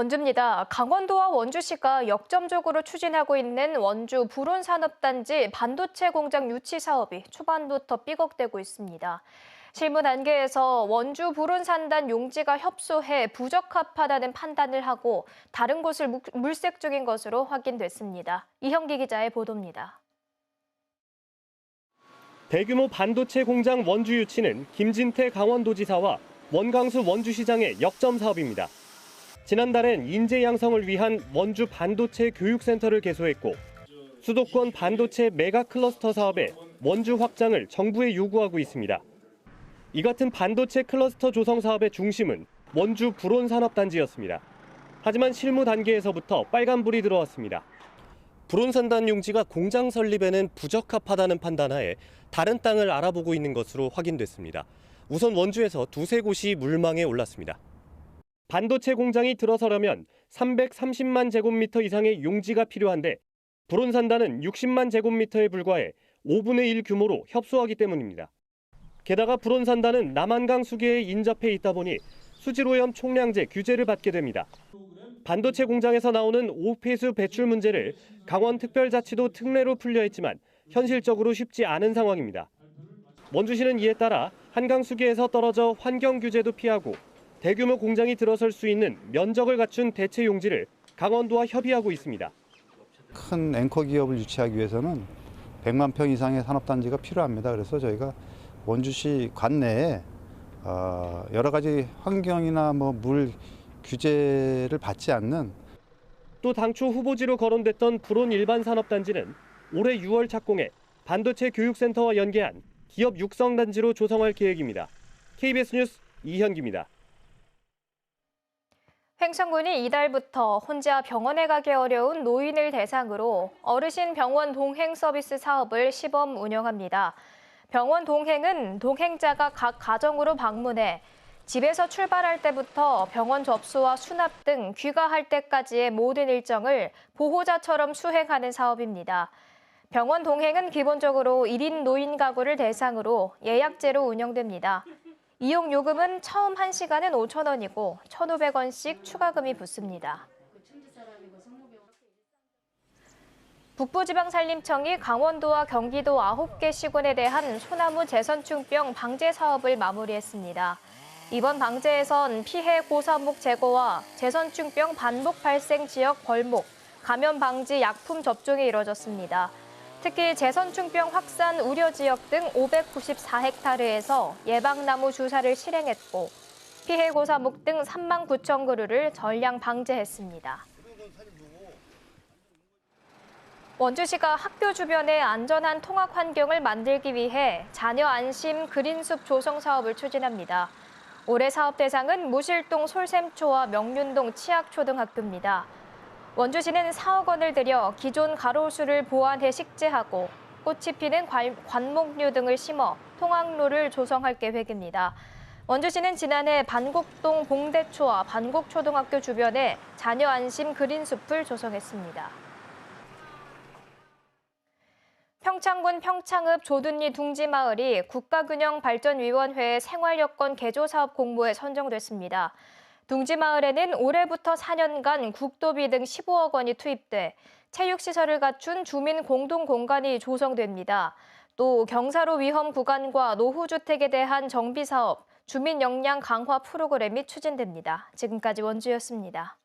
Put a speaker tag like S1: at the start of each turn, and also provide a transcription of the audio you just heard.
S1: 원주입니다. 강원도와 원주시가 역점적으로 추진하고 있는 원주 불온산업단지 반도체 공장 유치 사업이 초반부터 삐걱대고 있습니다. 실무 단계에서 원주 불온산단 용지가 협소해 부적합하다는 판단을 하고 다른 곳을 물색 중인 것으로 확인됐습니다. 이형기 기자의 보도입니다.
S2: 대규모 반도체 공장 원주 유치는 김진태 강원도지사와 원광수 원주시장의 역점 사업입니다. 지난달엔 인재 양성을 위한 원주 반도체 교육센터를 개소했고 수도권 반도체 메가 클러스터 사업의 원주 확장을 정부에 요구하고 있습니다. 이 같은 반도체 클러스터 조성 사업의 중심은 원주 불온산업단지였습니다. 하지만 실무 단계에서부터 빨간불이 들어왔습니다. 불온산단 용지가 공장 설립에는 부적합하다는 판단하에 다른 땅을 알아보고 있는 것으로 확인됐습니다. 우선 원주에서 두세 곳이 물망에 올랐습니다. 반도체 공장이 들어서려면 330만 제곱미터 이상의 용지가 필요한데 불온산단은 60만 제곱미터에 불과해 5분의 1 규모로 협소하기 때문입니다. 게다가 불온산단은 남한강 수계에 인접해 있다 보니 수질오염 총량제 규제를 받게 됩니다. 반도체 공장에서 나오는 오폐수 배출 문제를 강원특별자치도 특례로 풀려 있지만 현실적으로 쉽지 않은 상황입니다. 원주시는 이에 따라 한강 수계에서 떨어져 환경 규제도 피하고 대규모 공장이 들어설 수 있는 면적을 갖춘 대체 용지를 강원도와 협의하고 있습니다.
S3: 큰 앵커 기업을 유치하기 위해서는 100만 평 이상의 산업단지가 필요합니다. 그래서 저희가 원주시 관내에 여러 가지 환경이나 물 규제를 받지 않는
S2: 또 당초 후보지로 거론됐던 불온 일반 산업단지는 올해 6월 착공해 반도체 교육센터와 연계한 기업 육성단지로 조성할 계획입니다. KBS 뉴스 이현기입니다.
S1: 횡성군이 이달부터 혼자 병원에 가기 어려운 노인을 대상으로 어르신 병원 동행 서비스 사업을 시범 운영합니다. 병원 동행은 동행자가 각 가정으로 방문해 집에서 출발할 때부터 병원 접수와 수납 등 귀가할 때까지의 모든 일정을 보호자처럼 수행하는 사업입니다. 병원 동행은 기본적으로 1인 노인 가구를 대상으로 예약제로 운영됩니다. 이용 요금은 처음 1시간은 5,000원이고 1,500원씩 추가금이 붙습니다. 북부지방산림청이 강원도와 경기도 9개 시군에 대한 소나무 재선충병 방제 사업을 마무리했습니다. 이번 방제에선 피해 고사목 제거와 재선충병 반복 발생 지역 벌목, 감염 방지 약품 접종이 이뤄졌습니다. 특히 재선충병 확산 우려 지역 등 594헥타르에서 예방나무 주사를 실행했고 피해 고사목 등 3만 9천 그루를 전량 방제했습니다. 원주시가 학교 주변의 안전한 통학 환경을 만들기 위해 자녀 안심 그린숲 조성 사업을 추진합니다. 올해 사업 대상은 무실동 솔샘초와 명륜동 치악초등학교입니다. 원주시는 4억 원을 들여 기존 가로수를 보완해 식재하고 꽃이 피는 관목류 등을 심어 통학로를 조성할 계획입니다. 원주시는 지난해 반곡동 봉대초와 반곡초등학교 주변에 자녀 안심 그린숲을 조성했습니다. 평창군 평창읍 조둔리 둥지마을이 국가균형발전위원회의 생활여건 개조사업 공모에 선정됐습니다. 둥지마을에는 올해부터 4년간 국도비 등 15억 원이 투입돼 체육시설을 갖춘 주민 공동공간이 조성됩니다. 또 경사로 위험 구간과 노후주택에 대한 정비사업, 주민 역량 강화 프로그램이 추진됩니다. 지금까지 원주였습니다.